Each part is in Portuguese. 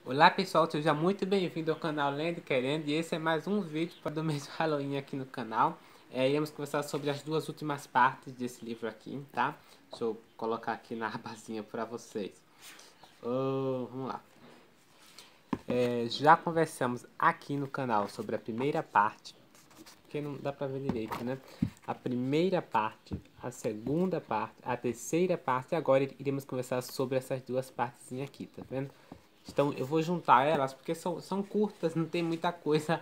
Olá pessoal, seja muito bem-vindo ao canal Lendo e Querendo, e esse é mais um vídeo para o mês do Halloween aqui no canal. Iremos conversar sobre as duas últimas partes desse livro aqui, tá? Deixa eu colocar aqui na abazinha para vocês. Vamos lá. Já conversamos aqui no canal sobre a primeira parte, porque não dá pra ver direito, né? A primeira parte, a segunda parte, a terceira parte, e agora iremos conversar sobre essas duas partezinhas aqui, tá vendo? Então eu vou juntar elas porque são curtas, não tem muita coisa,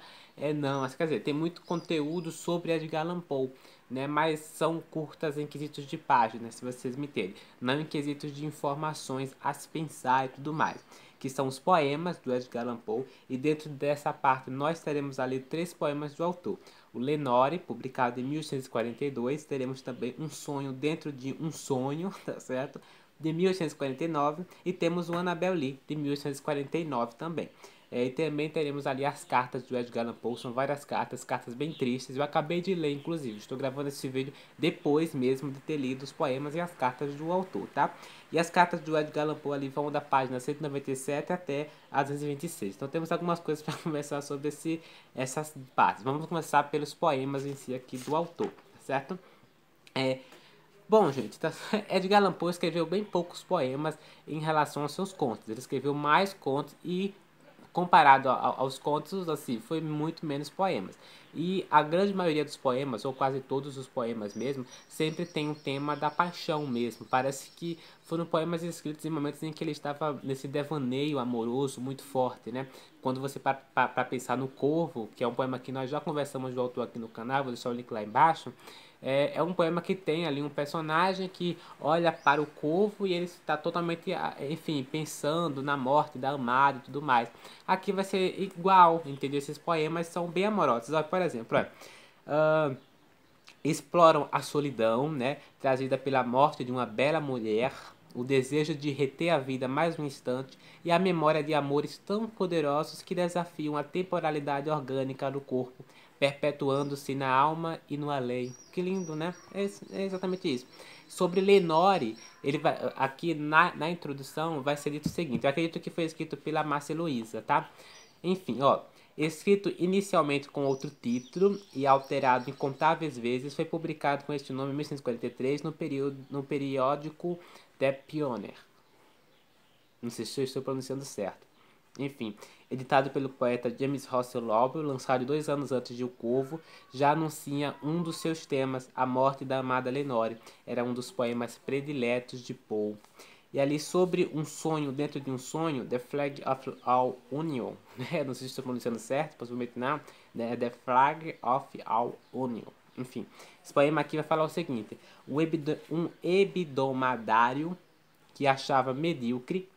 não. Quer dizer, tem muito conteúdo sobre Edgar Allan Poe, né? Mas são curtas em quesitos de páginas, se vocês me entendem. Não em quesitos de informações a se pensar e tudo mais. Que são os poemas do Edgar Allan Poe, e dentro dessa parte nós teremos ali 3 poemas do autor. O Lenore, publicado em 1842, teremos também Um Sonho Dentro de um Sonho, tá certo? De 1849, e temos o Annabel Lee, de 1849 também. E também teremos ali as cartas do Edgar Allan Poe, são várias cartas bem tristes. Eu acabei de ler, inclusive, estou gravando esse vídeo depois mesmo de ter lido os poemas e as cartas do autor, tá? E as cartas do Edgar Allan Poe ali vão da página 197 até a 226. Então temos algumas coisas para conversar sobre essas partes. Vamos começar pelos poemas em si aqui do autor, certo? Bom, gente, Edgar Allan Poe escreveu bem poucos poemas em relação aos seus contos. Ele escreveu mais contos e, comparado aos contos, assim, foi muito menos poemas. E a grande maioria dos poemas, ou quase todos os poemas mesmo, sempre tem um tema da paixão mesmo. Parece que foram poemas escritos em momentos em que ele estava nesse devaneio amoroso muito forte, né? Quando você para pensar no Corvo, que é um poema que nós já conversamos do autor aqui no canal, vou deixar o link lá embaixo. É um poema que tem ali um personagem que olha para o corvo e ele está totalmente, enfim, pensando na morte da amada e tudo mais. Aqui vai ser igual, entendeu? Esses poemas são bem amorosos. Olha, por exemplo, exploram a solidão, né, trazida pela morte de uma bela mulher, o desejo de reter a vida mais um instante e a memória de amores tão poderosos que desafiam a temporalidade orgânica do corpo, perpetuando-se na alma e no além. Que lindo, né? É exatamente isso. Sobre Lenore, ele vai, aqui na introdução vai ser dito o seguinte, eu acredito que foi escrito pela Márcia Luiza, tá? Enfim, ó, escrito inicialmente com outro título e alterado incontáveis vezes, foi publicado com este nome em 1943 no periódico The Pioneer. Não sei se eu estou pronunciando certo. Enfim, editado pelo poeta James Russell Lowell, lançado 2 anos antes de O Corvo, já anuncia um dos seus temas, a morte da amada Lenore. Era um dos poemas prediletos de Poe. E ali sobre um sonho dentro de um sonho, The Flag of All Union, né? Não sei se estou pronunciando certo, possivelmente não, né? The Flag of All Union. Enfim, esse poema aqui vai falar o seguinte: um hebdomadário que achava medíocre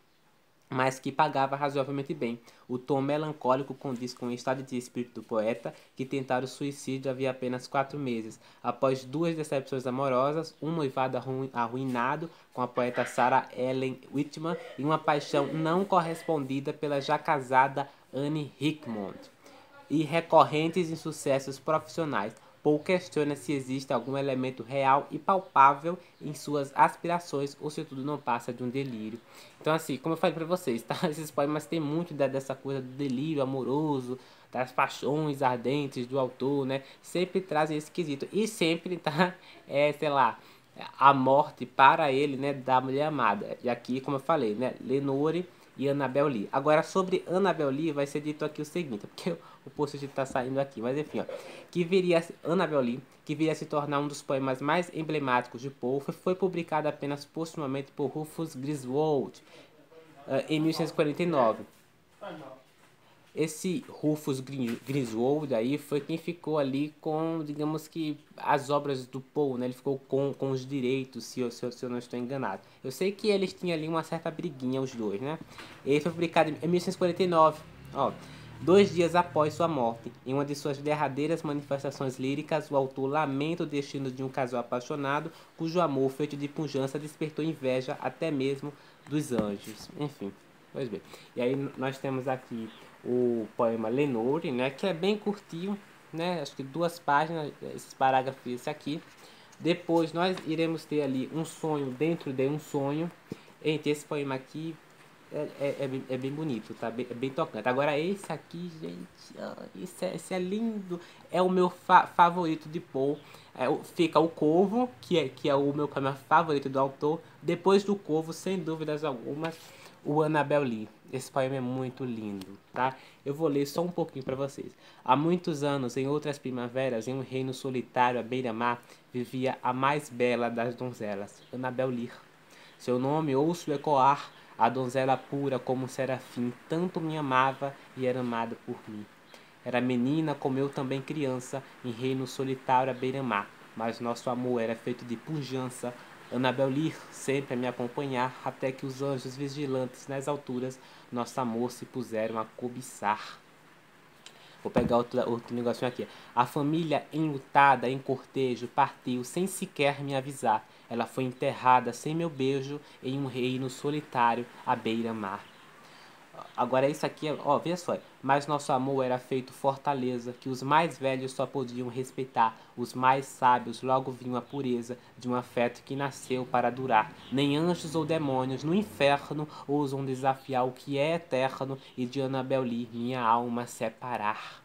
mas que pagava razoavelmente bem. O tom melancólico condiz com o estado de espírito do poeta, que tentara o suicídio havia apenas 4 meses. Após 2 decepções amorosas, um noivado arruinado com a poeta Sarah Ellen Whitman e uma paixão não correspondida pela já casada Anne Rickmond, e recorrentes insucessos profissionais. Poe questiona se existe algum elemento real e palpável em suas aspirações ou se tudo não passa de um delírio. Então, assim, como eu falei para vocês, tá? Esses poemas têm muito dessa coisa do delírio amoroso, das paixões ardentes do autor, né? Sempre trazem esse quesito. E sempre tá, sei lá, a morte para ele, né, da mulher amada. E aqui, como eu falei, né, Lenore e Annabel Lee. Agora, sobre Annabel Lee, vai ser dito aqui o seguinte, porque o post está saindo aqui, mas enfim, ó, que viria Annabel Lee, que viria a se tornar um dos poemas mais emblemáticos de Poe, foi publicado apenas postumamente por Rufus Griswold, em 1849. Esse Rufus Griswold aí foi quem ficou ali com, digamos que, as obras do Poe, né? Ele ficou com os direitos, se eu não estou enganado. Eu sei que eles tinham ali uma certa briguinha, os dois, né? Ele foi publicado em 1949, ó. 2 dias após sua morte, em uma de suas derradeiras manifestações líricas, o autor lamenta o destino de um casal apaixonado, cujo amor feito de pujança despertou inveja até mesmo dos anjos. Enfim, pois bem. E aí nós temos aqui o poema Lenore, né, que é bem curtinho, né, acho que 2 páginas, esses parágrafos esse aqui. Depois nós iremos ter ali um sonho dentro de um sonho. Entre esse poema aqui é bem bonito, tá? É bem tocante. Agora esse aqui, gente, esse é lindo. É o meu favorito de Poe. Fica o Corvo, que é o meu poema favorito do autor. Depois do Corvo, sem dúvidas algumas, o Annabel Lee. Esse poema é muito lindo, tá? Eu vou ler só um pouquinho para vocês. Há muitos anos, em outras primaveras, em um reino solitário à beira-mar, vivia a mais bela das donzelas, Annabel Lee. Seu nome ouço ecoar, a donzela pura como um serafim, tanto me amava e era amada por mim. Era menina como eu também criança, em reino solitário à beira-mar, mas nosso amor era feito de pujança. Annabel Lee sempre a me acompanhar, até que os anjos vigilantes nas alturas, nosso amor se puseram a cobiçar. Vou pegar outro negocinho aqui. A família enlutada em cortejo partiu sem sequer me avisar. Ela foi enterrada sem meu beijo em um reino solitário à beira-mar. Agora isso aqui, ó, veja só. Mas nosso amor era feito fortaleza, que os mais velhos só podiam respeitar. Os mais sábios logo viam a pureza de um afeto que nasceu para durar. Nem anjos ou demônios no inferno ousam desafiar o que é eterno e de Annabel Lee minha alma separar.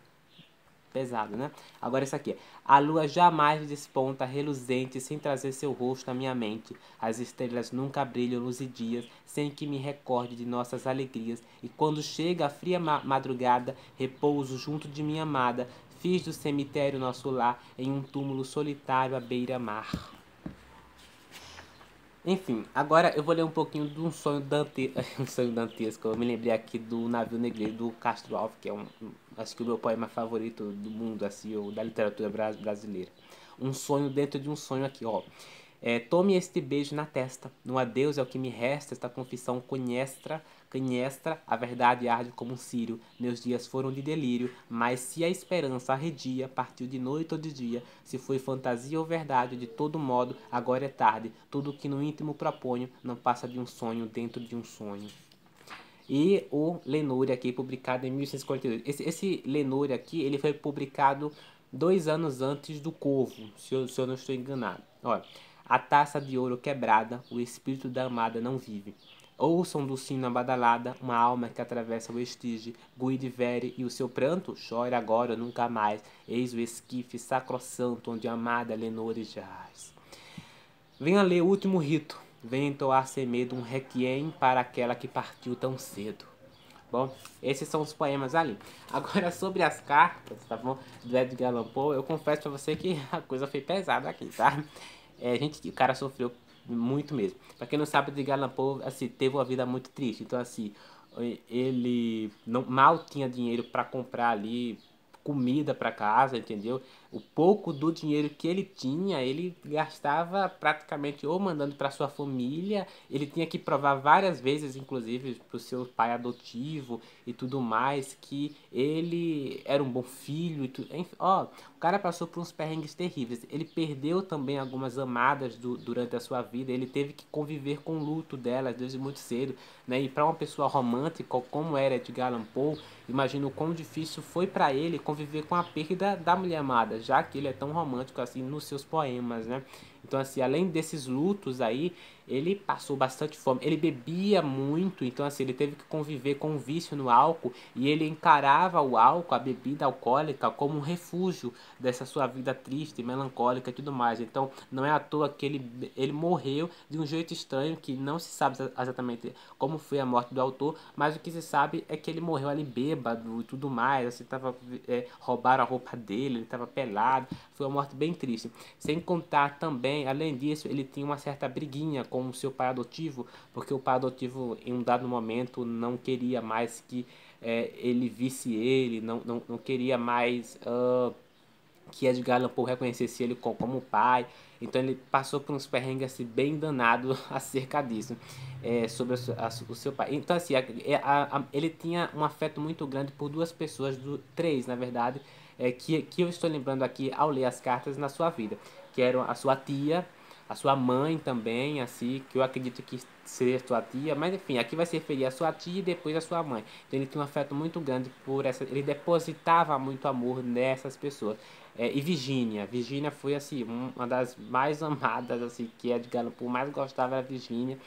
Pesado, né? Agora isso aqui. A lua jamais desponta reluzente sem trazer seu rosto à minha mente. As estrelas nunca brilham luzidias sem que me recorde de nossas alegrias. E quando chega a fria madrugada, repouso junto de minha amada. Fiz do cemitério nosso lar em um túmulo solitário à beira-mar. Enfim, agora eu vou ler um pouquinho de um sonho um sonho dantesco. Eu me lembrei aqui do Navio Negreiro do Castro Alves, que é acho que o meu poema favorito do mundo, assim, ou da literatura brasileira. Um sonho dentro de um sonho aqui, ó. Tome este beijo na testa, no adeus é o que me resta, esta confissão canhestra, a verdade arde como um círio, meus dias foram de delírio, mas se a esperança arredia, partiu de noite ou de dia, se foi fantasia ou verdade, de todo modo, agora é tarde, tudo que no íntimo proponho, não passa de um sonho dentro de um sonho. E o Lenore aqui, publicado em 1642. Esse Lenore aqui, ele foi publicado 2 anos antes do Corvo, se eu não estou enganado. Olha, a taça de ouro quebrada, o espírito da amada não vive. Ouçam do sino badalada, uma alma que atravessa o estige, Guidivere e o seu pranto, chore agora ou nunca mais, eis o esquife sacrossanto onde a amada Lenore jaz. Venha ler o último rito, venha entoar sem medo um requiem para aquela que partiu tão cedo. Bom, esses são os poemas ali. Agora sobre as cartas, tá bom? Do Edgar Allan Poe, eu confesso pra você que a coisa foi pesada aqui, tá? O cara sofreu muito mesmo. Pra quem não sabe, o Edgar Allan Poe, assim, teve uma vida muito triste. Então, assim, ele mal tinha dinheiro para comprar ali comida para casa, entendeu? O pouco do dinheiro que ele tinha, ele gastava praticamente ou mandando para sua família. Ele tinha que provar várias vezes, inclusive, para o seu pai adotivo e tudo mais, que ele era um bom filho. Enfim, ó, o cara passou por uns perrengues terríveis. Ele perdeu também algumas amadas durante a sua vida. Ele teve que conviver com o luto delas desde muito cedo, né? E para uma pessoa romântica como era Edgar Allan Poe, imagino o quão difícil foi para ele conviver com a perda da mulher amada, já que ele é tão romântico assim nos seus poemas, né? Então, assim, além desses lutos aí, ele passou bastante fome. Ele bebia muito, então, assim, ele teve que conviver com o vício no álcool e ele encarava o álcool, a bebida alcoólica, como um refúgio dessa sua vida triste, melancólica e tudo mais. Então, não é à toa que ele morreu de um jeito estranho, que não se sabe exatamente como foi a morte do autor, mas o que se sabe é que ele morreu ali bêbado e tudo mais, assim, roubaram a roupa dele, ele estava pelado. Foi uma morte bem triste. Sem contar também, além disso, ele tinha uma certa briguinha com o seu pai adotivo, porque o pai adotivo, em um dado momento, não queria mais que ele visse ele, não queria mais que Edgar Allan Poe reconhecesse ele como pai. Então ele passou por uns perrengues assim, bem danados acerca disso, sobre o seu pai. Então assim, ele tinha um afeto muito grande por duas pessoas, três na verdade, que eu estou lembrando aqui ao ler as cartas na sua vida, que eram a sua tia, a sua mãe também, assim, que eu acredito que seria sua tia, mas enfim, aqui vai se referir a sua tia e depois a sua mãe. Então ele tinha um afeto muito grande por essa, ele depositava muito amor nessas pessoas. E Virgínia foi assim, uma das mais amadas, assim, que Edgar Allan Poe mais gostava era Virgínia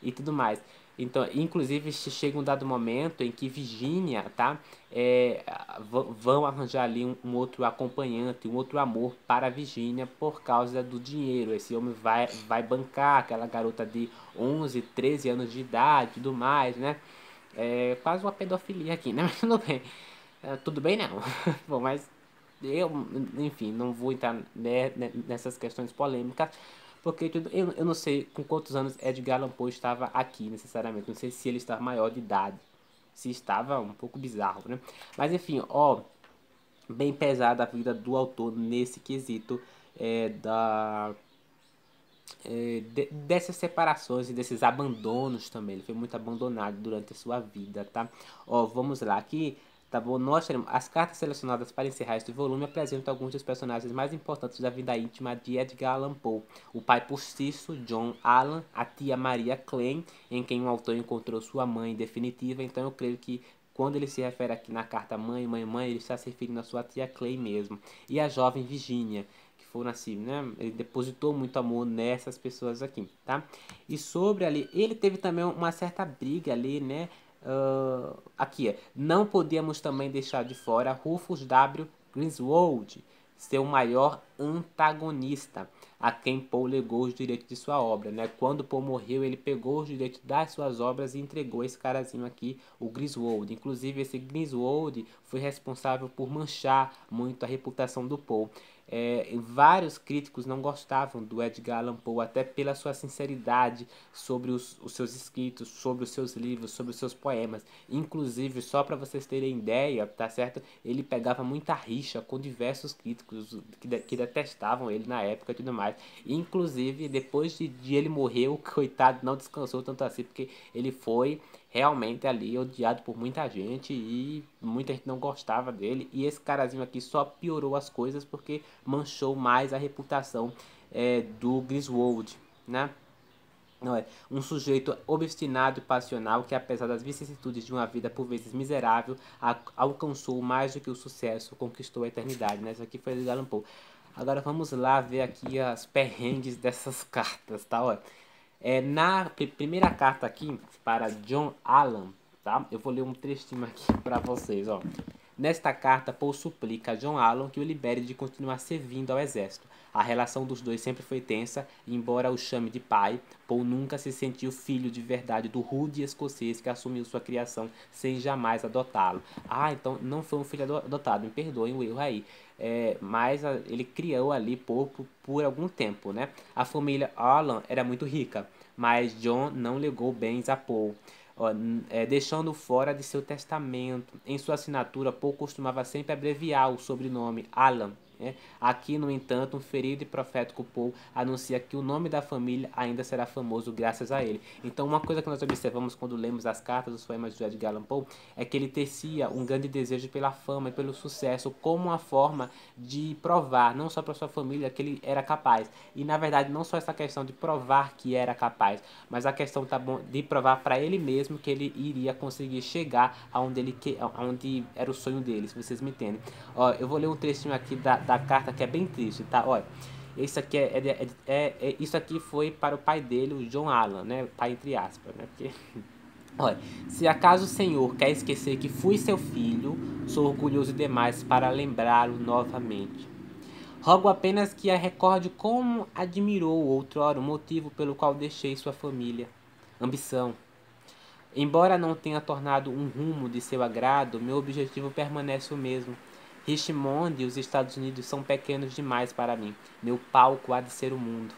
e tudo mais. Então, inclusive, chega um dado momento em que Virginia, tá? Vão arranjar ali um outro acompanhante, um outro amor para Virginia por causa do dinheiro. Esse homem vai bancar aquela garota de 11, 13 anos de idade e tudo mais, né? É quase uma pedofilia aqui, né? Mas tudo bem. Tudo bem não. Bom, mas eu, enfim, não vou entrar nessas questões polêmicas, porque eu não sei com quantos anos Edgar Allan Poe estava aqui, necessariamente. Não sei se ele estava maior de idade. Se estava um pouco bizarro, né? Mas enfim, ó, bem pesada a vida do autor nesse quesito dessas separações e desses abandonos também. Ele foi muito abandonado durante a sua vida, tá? Ó, vamos lá, aqui, tá bom? Nós teremos as cartas selecionadas para encerrar este volume apresentam alguns dos personagens mais importantes da vida íntima de Edgar Allan Poe. O pai postiço, John Allan, a tia Maria Klein, em quem o autor encontrou sua mãe definitiva. Então eu creio que quando ele se refere aqui na carta mãe, mãe, mãe, ele está se referindo à sua tia Clay mesmo. E a jovem Virginia, que foram assim, né? Ele depositou muito amor nessas pessoas aqui, tá? E sobre ali, ele teve também uma certa briga ali, né? Aqui, não podíamos também deixar de fora Rufus W. Griswold, seu maior antagonista, a quem Poe legou os direitos de sua obra, né? Quando Poe morreu, ele pegou os direitos das suas obras e entregou esse carazinho aqui, o Griswold. Inclusive, esse Griswold foi responsável por manchar muito a reputação do Poe. Vários críticos não gostavam do Edgar Allan Poe, até pela sua sinceridade sobre os seus escritos, sobre os seus livros, sobre os seus poemas. Inclusive, só para vocês terem ideia, tá certo? Ele pegava muita rixa com diversos críticos que detestavam ele na época e tudo mais. Inclusive, depois de ele morrer, o coitado não descansou tanto assim, porque ele foi realmente ali odiado por muita gente e muita gente não gostava dele. E esse carazinho aqui só piorou as coisas porque manchou mais a reputação do Griswold, né? Não é um sujeito obstinado e passional que, apesar das vicissitudes de uma vida por vezes miserável, alcançou mais do que o sucesso, conquistou a eternidade, né? Isso aqui foi Edgar Allan Poe. Agora vamos lá ver aqui as perrengues dessas cartas, tá? Olha, na primeira carta aqui para John Allan, tá? Eu vou ler um trechinho aqui para vocês, ó. Nesta carta, Poe suplica a John Allan que o libere de continuar servindo ao exército. A relação dos dois sempre foi tensa, e embora o chame de pai, Poe nunca se sentiu filho de verdade do rude escocês que assumiu sua criação sem jamais adotá-lo. Ah, então não foi um filho adotado, me perdoem o erro aí. Mas ele criou ali por algum tempo, né? A família Allan era muito rica, mas John não legou bens a Poe. Deixando fora de seu testamento. Em sua assinatura, Poe costumava sempre abreviar o sobrenome Allan. Aqui, no entanto, um ferido e profético Poe anuncia que o nome da família ainda será famoso graças a ele. Então, uma coisa que nós observamos quando lemos as cartas, os poemas de Edgar Allan Poe, é que ele tecia um grande desejo pela fama e pelo sucesso como uma forma de provar, não só para sua família, que ele era capaz. E, na verdade, não só essa questão de provar que era capaz, mas a questão de provar para ele mesmo que ele iria conseguir chegar aonde era o sonho dele, se vocês me entendem. Ó, eu vou ler um trechinho aqui da carta que é bem triste, tá? Olha, isso aqui isso aqui foi para o pai dele, o John Allan, né? Pai entre aspas, né? Porque olha, se acaso o Senhor quer esquecer que fui seu filho, sou orgulhoso demais para lembrá-lo novamente. Rogo apenas que a recorde como admirou outrora o motivo pelo qual deixei sua família. Ambição. Embora não tenha tornado um rumo de seu agrado, meu objetivo permanece o mesmo. Richmond e os Estados Unidos são pequenos demais para mim. Meu palco há de ser o mundo.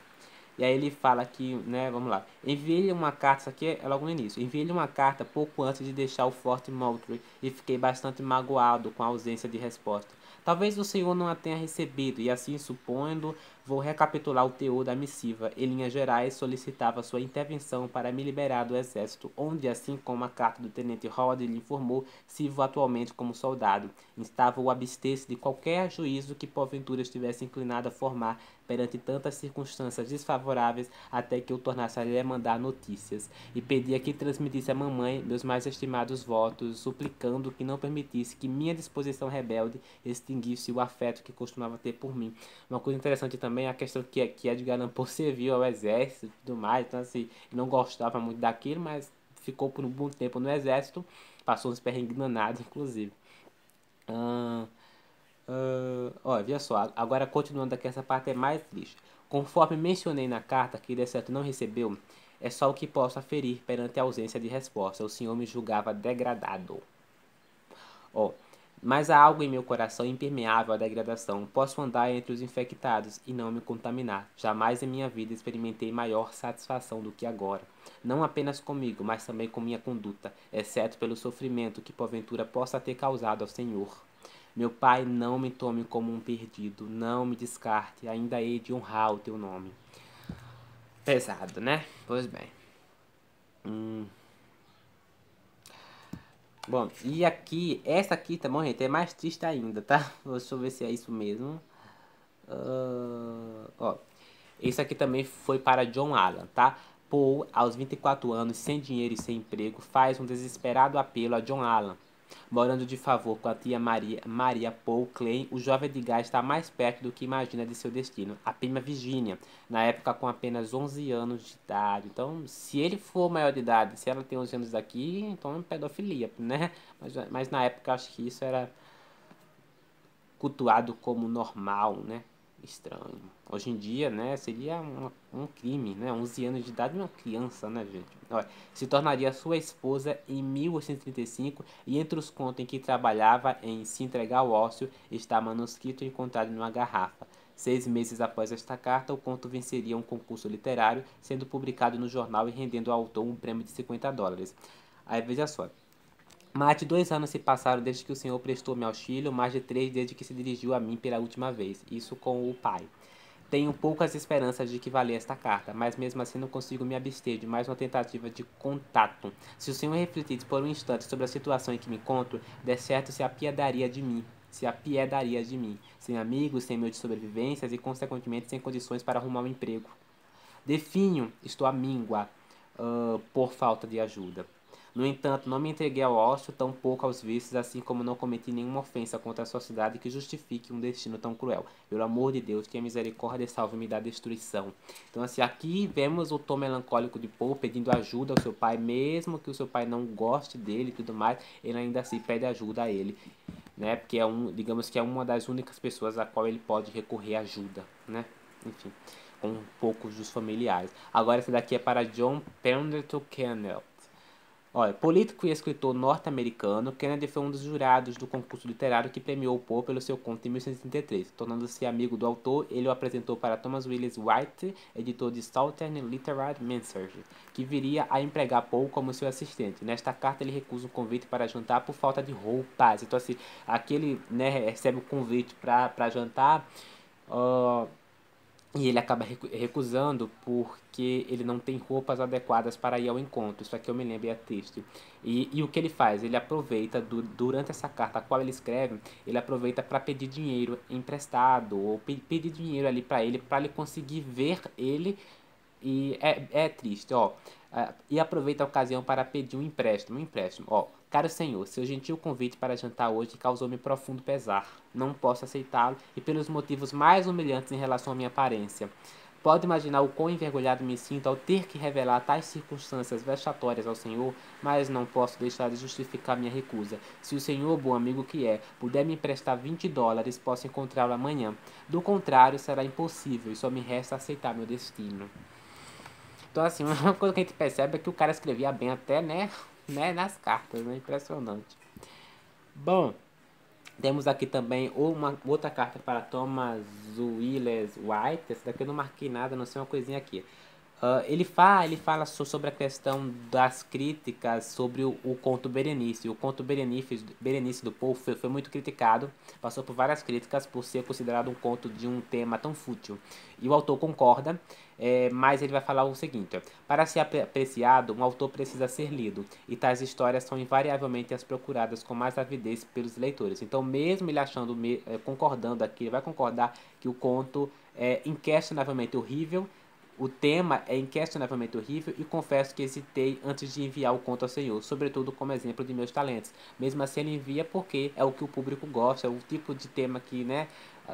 E aí ele fala que, né, vamos lá. Enviei-lhe uma carta, isso aqui é logo no início. Enviei-lhe uma carta pouco antes de deixar o Fort Moultrie e fiquei bastante magoado com a ausência de resposta. Talvez o senhor não a tenha recebido, e assim supondo, vou recapitular o teor da missiva. Em linhas gerais, solicitava sua intervenção para me liberar do exército, onde, assim como a carta do tenente Howard lhe informou, sirvo atualmente como soldado. Instava o abster-se de qualquer juízo que porventura estivesse inclinado a formar perante tantas circunstâncias desfavoráveis, até que eu tornasse a lhe mandar notícias, e pedia que transmitisse à mamãe meus mais estimados votos, suplicando que não permitisse que minha disposição rebelde extinguisse o afeto que costumava ter por mim. Uma coisa interessante também é a questão que Edgar Allan Poe serviu ao exército e tudo mais, então assim, não gostava muito daquilo, mas ficou por um bom tempo no exército, passou uns perrengues danados, inclusive. Ó, veja só, agora continuando aqui, essa parte é mais triste. Conforme mencionei na carta que de certo não recebeu, é só o que posso aferir perante a ausência de resposta. O senhor me julgava degradado. Ó, mas há algo em meu coração impermeável à degradação. Posso andar entre os infectados e não me contaminar. Jamais em minha vida experimentei maior satisfação do que agora. Não apenas comigo, mas também com minha conduta, exceto pelo sofrimento que porventura possa ter causado ao Senhor. Meu Pai, não me tome como um perdido, não me descarte, ainda hei de honrar o teu nome. Pesado, né? Pois bem. Bom, e aqui, essa aqui, tá bom, gente? É mais triste ainda, tá? Deixa eu ver se é isso mesmo. Ó, esse aqui também foi para John Allan, tá? Paul, aos 24 anos, sem dinheiro e sem emprego, faz um desesperado apelo a John Allan. Morando de favor com a tia Maria Paul Klein, o jovem Edgar está mais perto do que imagina de seu destino. A prima Virginia, na época com apenas 11 anos de idade. Então, se ele for maior de idade, se ela tem 11 anos aqui, então é pedofilia, né? Mas na época acho que isso era cultuado como normal, né? Estranho. Hoje em dia, né, seria um crime, né? 11 anos de idade, uma criança, né, gente? Olha, se tornaria sua esposa em 1835 e entre os contos em que trabalhava em Se Entregar ao Ócio está manuscrito encontrado numa garrafa. 6 meses após esta carta, o conto venceria um concurso literário, sendo publicado no jornal e rendendo ao autor um prêmio de $50. Aí veja só. Mais de 2 anos se passaram desde que o senhor prestou-me auxílio, mais de 3 desde que se dirigiu a mim pela última vez. Isso com o pai. Tenho poucas esperanças de que valha esta carta, mas mesmo assim não consigo me abster de mais uma tentativa de contato. Se o senhor refletisse por um instante sobre a situação em que me encontro, de certo se apiedaria de mim. Sem amigos, sem meio de sobrevivências e, consequentemente, sem condições para arrumar um emprego. Definho, estou à míngua, por falta de ajuda. No entanto, não me entreguei ao ócio, tampouco aos vícios, assim como não cometi nenhuma ofensa contra a sociedade que justifique um destino tão cruel. Pelo amor de Deus, tenha misericórdia e salve-me da destruição. Então, assim, aqui vemos o tom melancólico de Poe pedindo ajuda ao seu pai, mesmo que o seu pai não goste dele e tudo mais, ele ainda assim pede ajuda a ele, né? Porque digamos que é uma das únicas pessoas a qual ele pode recorrer ajuda, né? Enfim, com poucos dos familiares. Agora, esse daqui é para John Pemberton Kennel. Olha, político e escritor norte-americano, Kennedy foi um dos jurados do concurso literário que premiou Poe pelo seu conto em 1833. Tornando-se amigo do autor, ele o apresentou para Thomas Willis White, editor de Southern Literary Message, que viria a empregar Poe como seu assistente. Nesta carta, ele recusa um convite para jantar por falta de roupas. Então, assim, aquele, né, recebe o convite para jantar, e ele acaba recusando porque ele não tem roupas adequadas para ir ao encontro. Isso aqui eu me lembro, é triste. E o que ele faz? Ele aproveita, durante essa carta a qual ele escreve, ele aproveita para pedir dinheiro emprestado, ou pedir dinheiro ali para ele conseguir ver ele. E é triste, ó. E aproveita a ocasião para pedir um empréstimo. Ó, caro senhor, seu gentil convite para jantar hoje causou-me profundo pesar. Não posso aceitá-lo e pelos motivos mais humilhantes em relação à minha aparência. Pode imaginar o quão envergonhado me sinto ao ter que revelar tais circunstâncias vexatórias ao senhor, mas não posso deixar de justificar minha recusa. Se o senhor, bom amigo que é, puder me emprestar $20, posso encontrá-lo amanhã. Do contrário, será impossível e só me resta aceitar meu destino. Então, assim, uma coisa que a gente percebe é que o cara escrevia bem até, né, nas cartas, né? Impressionante. Bom, temos aqui também uma outra carta para Thomas Willis White. Essa daqui eu não marquei nada, não sei uma coisinha aqui. Ele fala sobre a questão das críticas sobre o conto Berenice. O conto Berenice do Poe foi muito criticado, passou por várias críticas por ser considerado um conto de um tema tão fútil. E o autor concorda, mas ele vai falar o seguinte: ó, para ser apreciado, um autor precisa ser lido, e tais histórias são invariavelmente as procuradas com mais avidez pelos leitores. Então, mesmo ele achando, concordando aqui, ele vai concordar que o conto é inquestionavelmente horrível. O tema é inquestionavelmente horrível e confesso que hesitei antes de enviar o conto ao Senhor, sobretudo como exemplo de meus talentos. Mesmo assim, ele envia porque é o que o público gosta, é o tipo de tema que, né?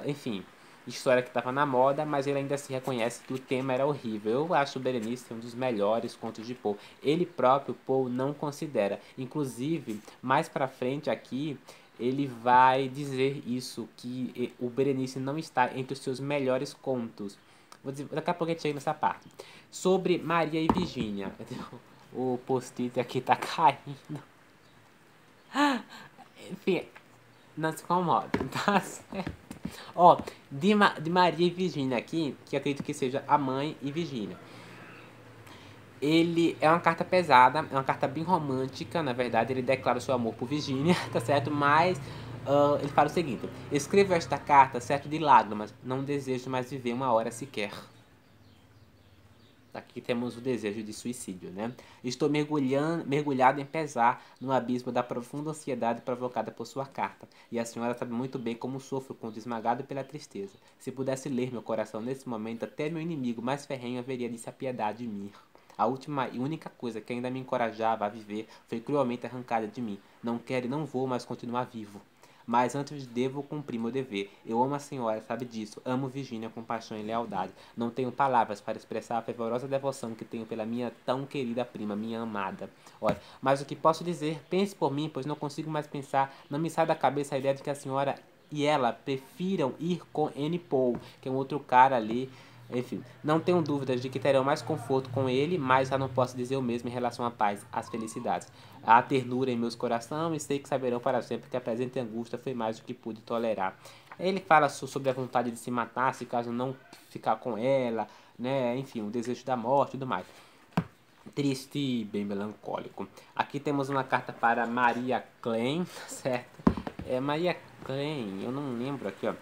Enfim. história que estava na moda, mas ele ainda se reconhece que o tema era horrível. Eu acho o Berenice um dos melhores contos de Poe. Ele próprio, Poe, não considera. Inclusive, mais pra frente aqui, ele vai dizer isso, que o Berenice não está entre os seus melhores contos. Vou dizer, daqui a pouco a gente chega nessa parte. Sobre Maria e Virgínia. O post-it aqui tá caindo. Enfim, não se incomoda, tá certo? Ó, de Maria e Virgínia aqui, que eu acredito que seja a mãe e Virgínia. Ele é uma carta pesada, é uma carta bem romântica, na verdade, ele declara o seu amor por Virgínia, tá certo? Mas ele fala o seguinte: escrevo esta carta certo de lágrimas, não desejo mais viver uma hora sequer. Aqui temos o desejo de suicídio, né? Estou mergulhado em pesar no abismo da profunda ansiedade provocada por sua carta. E a senhora sabe muito bem como sofro quando esmagado pela tristeza. Se pudesse ler meu coração nesse momento, até meu inimigo mais ferrenho haveria de se apiedar de mim. A última e única coisa que ainda me encorajava a viver foi cruelmente arrancada de mim. Não quero e não vou mais continuar vivo. Mas antes devo cumprir meu dever. Eu amo a senhora, sabe disso. Amo Virgínia com paixão e lealdade. Não tenho palavras para expressar a fervorosa devoção que tenho pela minha tão querida prima, minha amada. Olha, mas o que posso dizer? Pense por mim, pois não consigo mais pensar. Não me sai da cabeça a ideia de que a senhora e ela prefiram ir com Annie Paul, que é um outro cara ali. Enfim, não tenho dúvidas de que terão mais conforto com ele, mas já não posso dizer o mesmo em relação à paz, às felicidades. Há ternura em meus corações e sei que saberão para sempre que a presente angústia foi mais do que pude tolerar. Ele fala sobre a vontade de se matar se caso não ficar com ela, né? Enfim, o desejo da morte e tudo mais. Triste e bem melancólico. Aqui temos uma carta para Maria Klein, certo? É Maria Klein, eu não lembro aqui, ó.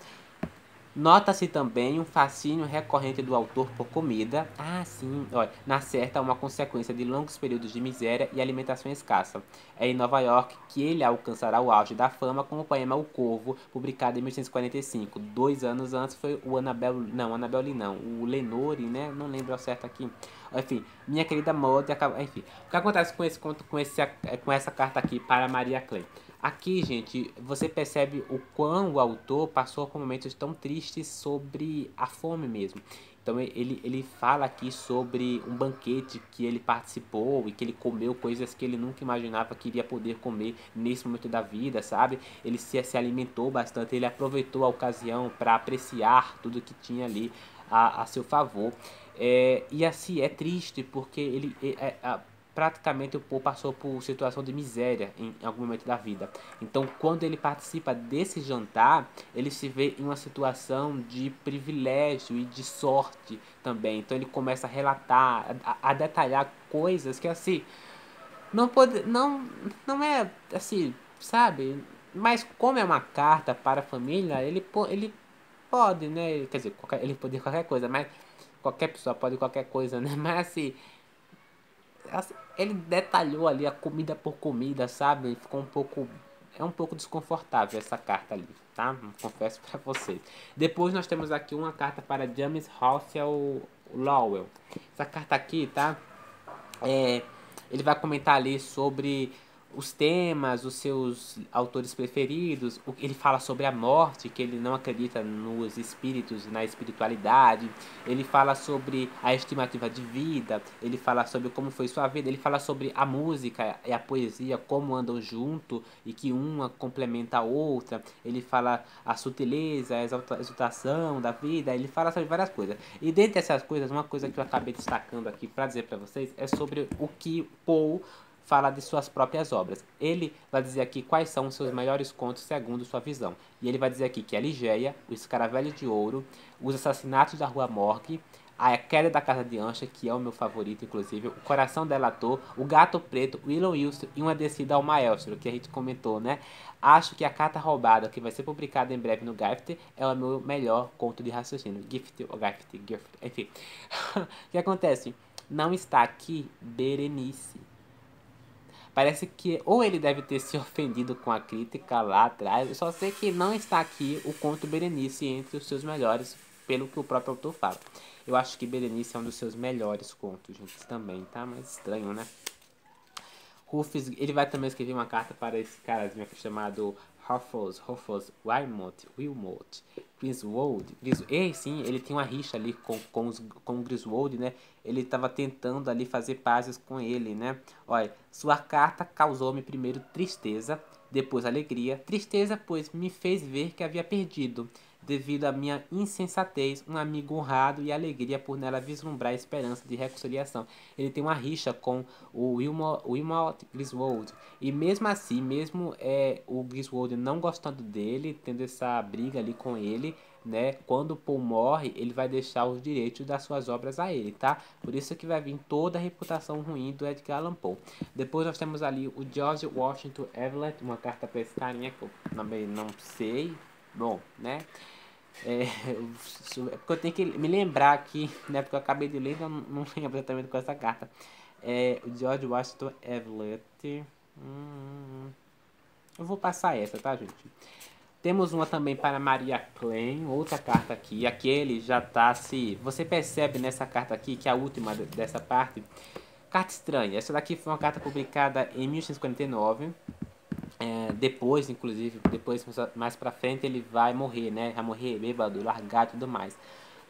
Nota-se também um fascínio recorrente do autor por comida. Ah, sim, olha, na certa uma consequência de longos períodos de miséria e alimentação escassa. É em Nova York que ele alcançará o auge da fama com o poema O Corvo, publicado em 1845. 2 anos antes foi o Annabel não, o Lenore, né? Não lembro ao certo aqui. Enfim, minha querida Maud, enfim. O que acontece com esse conto, com essa carta aqui para Maria Clay? Aqui, gente, você percebe o quão o autor passou por momentos tão tristes sobre a fome mesmo. Então ele fala aqui sobre um banquete que ele participou e que ele comeu coisas que ele nunca imaginava que iria poder comer nesse momento da vida, sabe? Ele se alimentou bastante, ele aproveitou a ocasião para apreciar tudo que tinha ali a seu favor. E assim, é triste porque praticamente o Poe passou por situação de miséria em algum momento da vida. Então, quando ele participa desse jantar, ele se vê em uma situação de privilégio e de sorte também. Então, ele começa a relatar, a detalhar coisas que assim não é assim, sabe? Mas como é uma carta para a família, ele pode, né? Quer dizer, ele pode qualquer coisa, mas qualquer pessoa pode qualquer coisa, né? Mas assim, ele detalhou ali a comida por comida, sabe? Ficou um pouco. É um pouco desconfortável essa carta ali, tá? Confesso pra vocês. Depois nós temos aqui uma carta para James Russell Lowell. Essa carta aqui, tá? Ele vai comentar ali sobre os temas, os seus autores preferidos. Ele fala sobre a morte, que ele não acredita nos espíritos, na espiritualidade. Ele fala sobre a estimativa de vida. Ele fala sobre como foi sua vida. Ele fala sobre a música e a poesia, como andam junto e que uma complementa a outra. Ele fala a sutileza, a exaltação da vida. Ele fala sobre várias coisas. E dentre essas coisas, uma coisa que eu acabei destacando aqui para dizer para vocês é sobre o que Poe fala de suas próprias obras. Ele vai dizer aqui quais são os seus melhores contos segundo sua visão. E ele vai dizer aqui que a Ligeia, o Escaravelho de Ouro, os Assassinatos da Rua Morgue, a Queda da Casa de Ancha, que é o meu favorito, inclusive, o Coração Delator, o Gato Preto, o Willow Wilson e uma Descida ao Maelstro, que a gente comentou, né? Acho que a Carta Roubada, que vai ser publicada em breve no Gift, é o meu melhor conto de raciocínio. Gift, enfim. O que acontece? Não está aqui Berenice. Parece que ou ele deve ter se ofendido com a crítica lá atrás. Eu só sei que não está aqui o conto Berenice entre os seus melhores, pelo que o próprio autor fala. Eu acho que Berenice é um dos seus melhores contos, gente, também, tá? Mas estranho, né? Rufus, ele vai também escrever uma carta para esse carazinho aqui chamado Rufus Wilmot Griswold. Sim, ele tem uma rixa ali com o Griswold, né? Ele estava tentando ali fazer pazes com ele, né? Olha, sua carta causou-me primeiro tristeza, depois alegria. Tristeza, pois me fez ver que havia perdido, devido à minha insensatez, um amigo honrado, e alegria por nela vislumbrar a esperança de reconciliação. Ele tem uma rixa com o Wilmot Griswold, e mesmo assim, mesmo o Griswold não gostando dele, tendo essa briga ali com ele, né? Quando o Poe morre, ele vai deixar os direitos das suas obras a ele, tá? Por isso que vai vir toda a reputação ruim do Edgar Allan Poe. Depois nós temos ali o George Washington Evelyn, uma carta para esse carinha que eu também não sei. Bom, né? Porque eu tenho que me lembrar aqui, né? Porque eu acabei de ler, então eu não lembro exatamente com essa carta. O George Washington Evelyn. Eu vou passar essa, tá, gente? Temos uma também para Maria Klein, outra carta aqui. Aqui ele já tá se... Você percebe nessa carta aqui, que é a última dessa parte. Carta estranha. Essa daqui foi uma carta publicada em 1849. Depois, inclusive, mais pra frente ele vai morrer, né? Vai morrer bêbado, largado e tudo mais.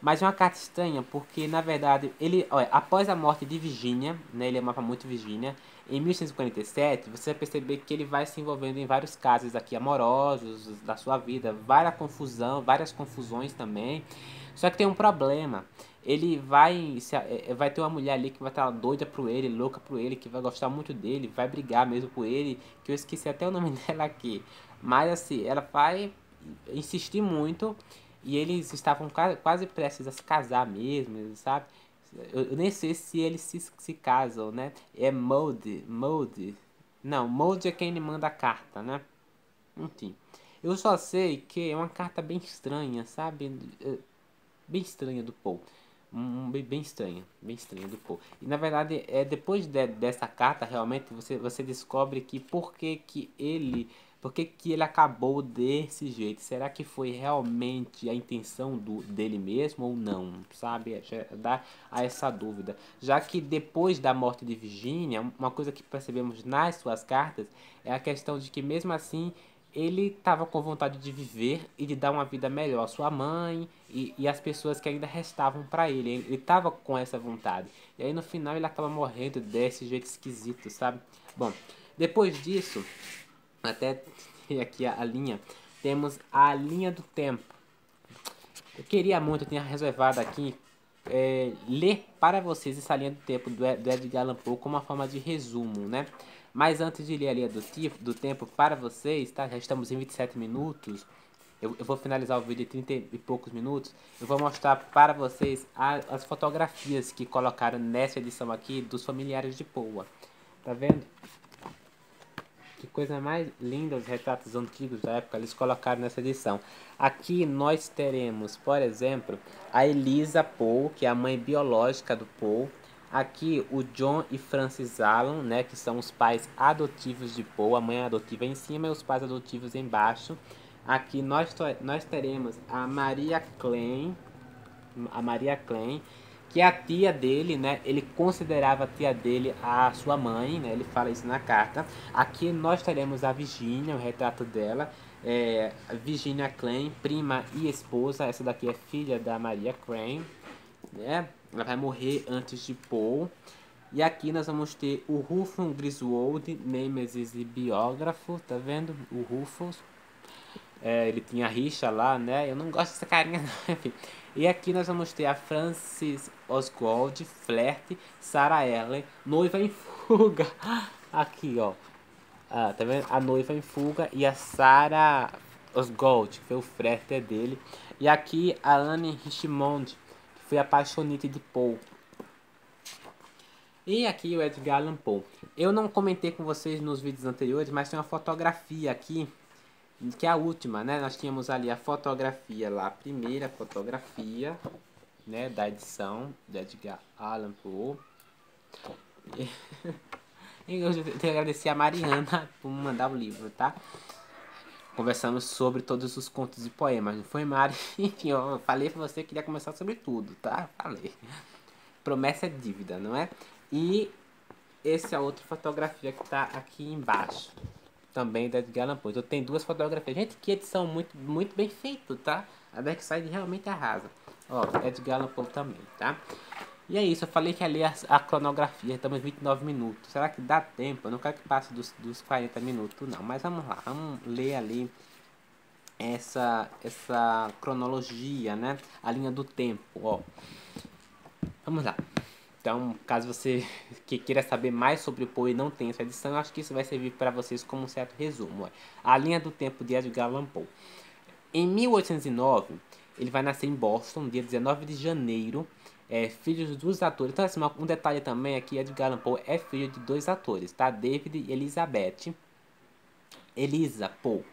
Mas é uma carta estranha, porque na verdade, ele, olha, após a morte de Virginia, né, ele amava muito Virginia, em 1847, você vai perceber que ele vai se envolvendo em vários casos aqui amorosos da sua vida, várias confusões também. Só que tem um problema. Ele vai ter uma mulher ali que vai estar doida por ele, louca por ele, que vai gostar muito dele, vai brigar mesmo por ele, que eu esqueci até o nome dela aqui. Mas assim, ela vai insistir muito e eles estavam quase prestes a se casar mesmo, sabe? Eu nem sei se eles se casam, né? É Mold. Não, Mold é quem lhe manda a carta, né? Enfim. Eu só sei que é uma carta bem estranha, sabe? Bem estranha do Poe. Bem estranha do Poe. E na verdade, depois dessa carta, realmente, você descobre que por que ele acabou desse jeito. Será que foi realmente a intenção dele mesmo ou não? Sabe? Já dá a essa dúvida. Já que depois da morte de Virginia, uma coisa que percebemos nas suas cartas é a questão de que mesmo assim ele estava com vontade de viver e de dar uma vida melhor à sua mãe e às pessoas que ainda restavam para ele. Ele estava com essa vontade. E aí no final ele acaba morrendo desse jeito esquisito, sabe? Bom, depois disso, até aqui a linha, temos a linha do tempo. Eu queria muito, eu tinha reservado aqui ler para vocês essa linha do tempo do Edgar Allan Poe como uma forma de resumo, né? Mas antes de ler a linha do tempo para vocês, tá? Já estamos em 27 minutos. Eu vou finalizar o vídeo em 30 e poucos minutos. Eu vou mostrar para vocês as fotografias que colocaram nessa edição aqui dos familiares de Poe. Tá vendo? Que coisa mais linda, os retratos antigos da época eles colocaram nessa edição. Aqui nós teremos, por exemplo, a Eliza Poe, que é a mãe biológica do Poe. Aqui o John e Francis Allan, né, que são os pais adotivos de Poe, a mãe adotiva em cima e os pais adotivos embaixo. Aqui nós teremos a Maria Klein, que é a tia dele, né? Ele considerava a tia dele a sua mãe, né? Ele fala isso na carta. Aqui nós teremos a Virginia, o retrato dela. Virginia Klein, prima e esposa. Essa daqui é filha da Maria Klein, né? Ela vai morrer antes de Poe. E aqui nós vamos ter o Rufus Griswold, Nemesis e biógrafo, tá vendo? O Rufus. Ele tinha rixa lá, né? Eu não gosto dessa carinha, não, enfim. E aqui nós vamos ter a Frances Osgold, flerte, Sarah Ellen, noiva em fuga. Aqui, ó. Tá vendo? A noiva em fuga e a Sarah Osgold, que foi o flerte dele. E aqui a Anne Richmond, que foi a apaixonite de Poe. E aqui o Edgar Allan Poe. Eu não comentei com vocês nos vídeos anteriores, mas tem uma fotografia aqui, que é a última, né? Nós tínhamos ali a fotografia lá, a primeira fotografia, né, da edição de Edgar Allan Poe. E eu tenho que agradecer a Mariana por me mandar o livro, tá? Conversamos sobre todos os contos e poemas, não foi, Mari? Enfim, eu falei pra você que queria começar sobre tudo, tá? Falei. Promessa é dívida, não é? E essa é a outra fotografia que tá aqui embaixo. Também da Edgar Allan Poe. Então tem duas fotografias. Gente, que edição muito bem feita, tá? A Backside realmente arrasa. Ó, Edgar Allan Poe também, tá? E é isso, eu falei que ia ler a cronografia, estamos em 29 minutos. Será que dá tempo? Eu não quero que passe dos 40 minutos, não. Mas vamos lá, vamos ler ali essa cronologia, né? A linha do tempo, ó. Vamos lá. Então, caso você queira saber mais sobre o Poe e não tenha essa edição, eu acho que isso vai servir para vocês como um certo resumo. Ó. A linha do tempo de Edgar Allan Poe. Em 1809, ele vai nascer em Boston, dia 19 de janeiro, filho dos atores. Então, assim, um detalhe também é que Edgar Allan Poe é filho de dois atores, tá? David e Elizabeth. Eliza Poe.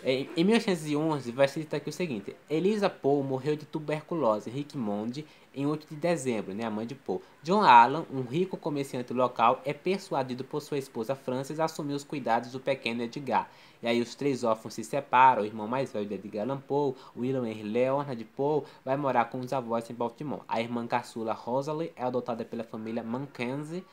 Em 1811, vai ser dito aqui o seguinte: Eliza Poe morreu de tuberculose Rickmond em 8 de dezembro, né, a mãe de Poe. John Allan, um rico comerciante local, é persuadido por sua esposa Frances a assumir os cuidados do pequeno Edgar. E aí os três órfãos se separam, o irmão mais velho de Edgar Allan Poe, William Henry Leonard Poe, vai morar com os avós em Baltimore. A irmã caçula Rosalie é adotada pela família Mackenzie,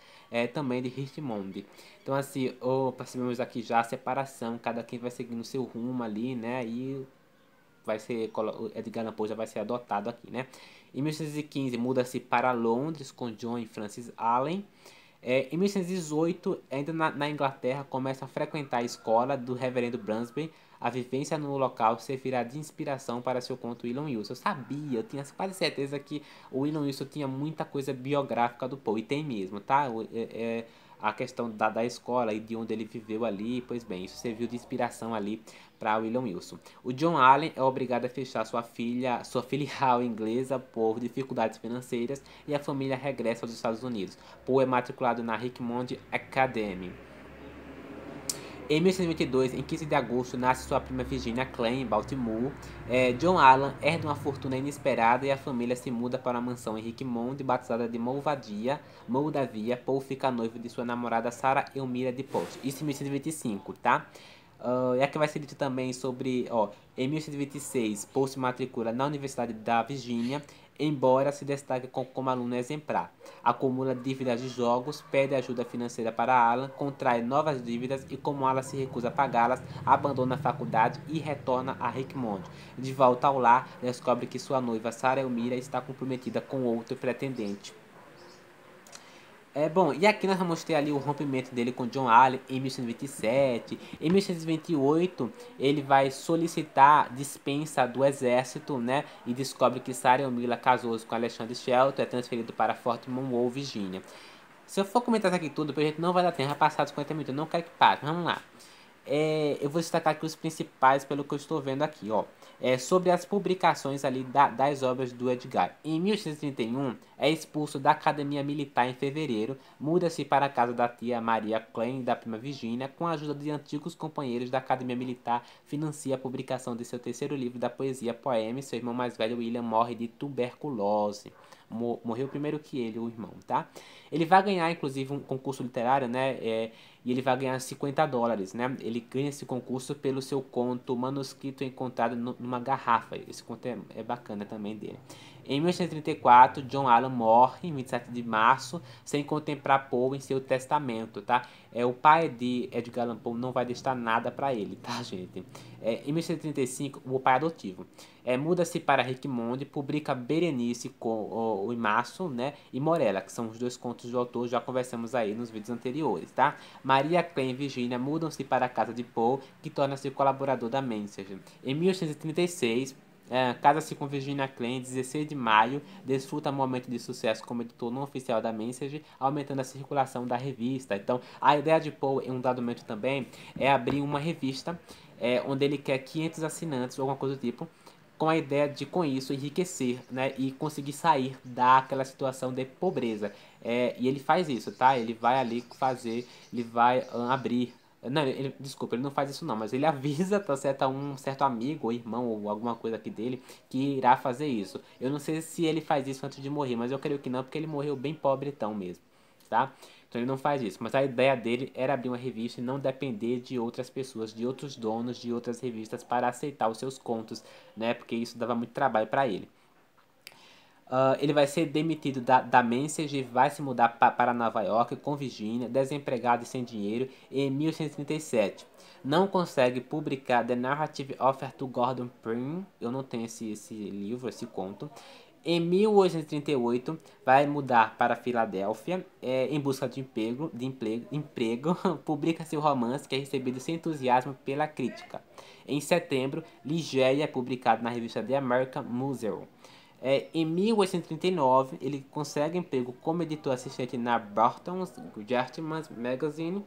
também de Richmond. Então, assim, percebemos aqui já a separação, cada quem vai seguindo o seu rumo ali, né? E vai ser, o Edgar Allan Poe já vai ser adotado aqui, né? Em 1915, muda-se para Londres com John e Francis Allen. Em 1918, ainda na Inglaterra, começa a frequentar a escola do reverendo Bransby. A vivência no local servirá de inspiração para seu conto William Wilson. Eu sabia, eu tinha quase certeza que o William Wilson tinha muita coisa biográfica do Poe, e tem mesmo, tá? A questão da escola e de onde ele viveu ali, pois bem, isso serviu de inspiração ali para William Wilson. O John Allen é obrigado a fechar sua filial inglesa por dificuldades financeiras e a família regressa aos Estados Unidos. Poe é matriculado na Richmond Academy. Em 1922, em 15 de agosto, nasce sua prima Virginia Klein, em Baltimore. John Allan herda uma fortuna inesperada e a família se muda para uma mansão em Richmond, batizada de Moldavia. Poe fica noivo de sua namorada Sarah Elmira de Post. Isso em 1925, tá? E aqui vai ser dito também sobre, em 1926, Poe se matricula na Universidade da Virgínia, embora se destaque como aluno exemplar. Acumula dívidas de jogos, pede ajuda financeira para Alan, contrai novas dívidas e, como Alan se recusa a pagá-las, abandona a faculdade e retorna a Richmond. De volta ao lar, descobre que sua noiva Sarah Elmira está comprometida com outro pretendente. Bom, e aqui nós vamos ter ali o rompimento dele com John Allen em 1927. Em 1928, ele vai solicitar dispensa do exército, né? E descobre que Sarah Elmira casou-se com Alexander Shelton, é transferido para Fort Monroe, Virgínia. Se eu for comentar isso aqui tudo, a gente não vai dar tempo, já passados 50 minutos, eu não quero que passe, vamos lá. Eu vou destacar aqui os principais pelo que eu estou vendo aqui, ó. Sobre as publicações ali das obras do Edgar. Em 1831, é expulso da Academia Militar em fevereiro, muda-se para a casa da tia Maria Klein da prima Virginia, com a ajuda de antigos companheiros da Academia Militar, financia a publicação de seu terceiro livro da poesia Poema, e seu irmão mais velho William morre de tuberculose. Morreu primeiro que ele, o irmão, tá? Ele vai ganhar, inclusive, um concurso literário, né? E ele vai ganhar $50, né? Ele ganha esse concurso pelo seu conto Manuscrito Encontrado numa Garrafa. Esse conto é bacana também dele. Em 1834, John Allan morre em 27 de março, sem contemplar Poe em seu testamento, tá? O pai de Edgar Allan Poe não vai deixar nada para ele, tá, gente? Em 1835, o pai adotivo muda-se para Richmond, publica Berenice com o Imaço, né? E Morella, que são os dois contos do autor, já conversamos aí nos vídeos anteriores, tá? Maria Klein e Virginia mudam-se para a casa de Poe, que torna-se colaborador da Mensager. Em 1836, casa-se com Virginia Klein, 16 de maio, desfruta um momento de sucesso como editor não oficial da Message, aumentando a circulação da revista. Então, a ideia de Poe, em um dado momento também, é abrir uma revista onde ele quer 500 assinantes ou alguma coisa do tipo, com a ideia de, com isso, enriquecer, né, e conseguir sair daquela situação de pobreza. E ele faz isso, tá? Ele vai ali fazer, ele vai abrir. Não, desculpa, ele não faz isso não, mas ele avisa, tá certo, a um certo amigo ou irmão ou alguma coisa aqui dele que irá fazer isso. Eu não sei se ele faz isso antes de morrer, mas eu creio que não, porque ele morreu bem pobretão mesmo, tá? Então ele não faz isso, mas a ideia dele era abrir uma revista e não depender de outras pessoas, de outros donos de outras revistas para aceitar os seus contos, né? Porque isso dava muito trabalho para ele. Ele vai ser demitido da Message e vai se mudar para Nova York com Virginia, desempregado e sem dinheiro, em 1837. Não consegue publicar The Narrative of Arthur Gordon Pym, eu não tenho esse livro, esse conto. Em 1838, vai mudar para Filadélfia em busca de emprego publica seu romance, que é recebido sem entusiasmo pela crítica. Em setembro, Ligeia é publicado na revista The American Museum. Em 1839, ele consegue emprego como editor assistente na Barton's Gentleman's Magazine,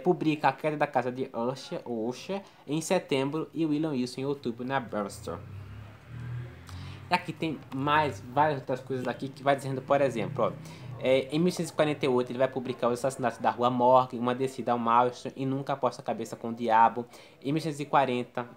publica A Queda da Casa de Usher em setembro e William Wilson em outubro na Bristol. E aqui tem várias outras coisas aqui que vai dizendo, por exemplo, ó, em 1848 ele vai publicar Os Assassinatos da Rua Morgue, Uma Descida ao Maelstrom e Nunca Aposta a Cabeça com o Diabo. Em 1940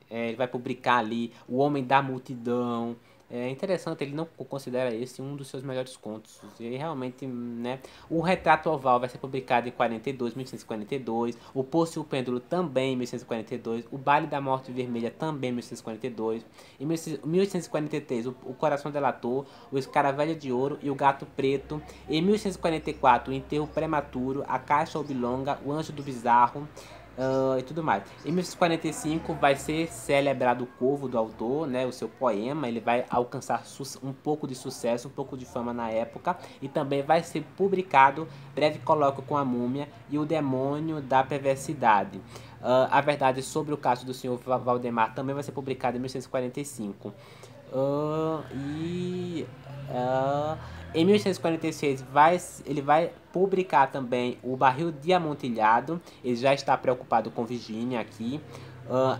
ele vai publicar ali O Homem da Multidão. É interessante, ele não considera esse um dos seus melhores contos. E realmente, né? O Retrato Oval vai ser publicado em 1942. O Poço e o Pêndulo também em 1942. O Baile da Morte Vermelha também em 1942. Em 1843, o Coração Delator, O Escaravelho de Ouro e o Gato Preto. Em 1844, o Enterro Prematuro, A Caixa Oblonga, O Anjo do Bizarro. E tudo mais. Em 1945 vai ser celebrado o Corvo do autor, né, o seu poema. Ele vai alcançar um pouco de sucesso, um pouco de fama na época. E também vai ser publicado Breve Colóquio com a Múmia e O Demônio da Perversidade. A Verdade sobre o Caso do Sr. Valdemar também vai ser publicado em 1945. Em 1846 ele vai publicar também O Barril de Amontilhado. Ele já está preocupado com Virginia aqui.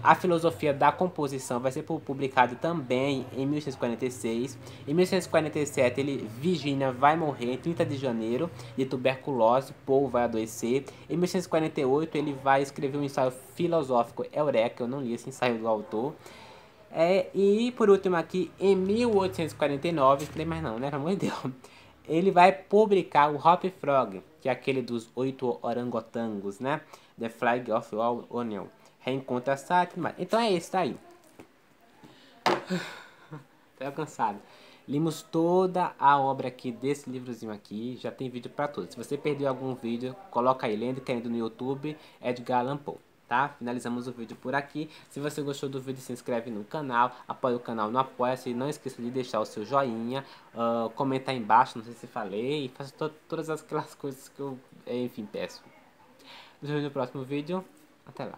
A Filosofia da Composição vai ser publicado também em 1846. Em 1847 Virginia vai morrer em 30 de janeiro de tuberculose. Paul vai adoecer. Em 1848 ele vai escrever um ensaio filosófico Eureka. Eu não li esse ensaio do autor. E por último aqui, em 1849, nem mais não, né, pelo amor de Deus, ele vai publicar o Hop Frog, que é aquele dos 8 orangotangos, né, The Flag of Onion, Reencontra Satima. Então é esse daí. Tô cansado. Limos toda a obra aqui desse livrozinho aqui, já tem vídeo para todos. Se você perdeu algum vídeo, coloca aí, lendo, querendo no YouTube, Edgar Allan Poe. Tá? Finalizamos o vídeo por aqui. Se você gostou do vídeo, se inscreve no canal, apoia o canal no Apoia-se. Não esqueça de deixar o seu joinha, comentar aí embaixo, não sei se falei, faça todas aquelas coisas que eu, enfim, peço. Nos vemos no próximo vídeo. Até lá.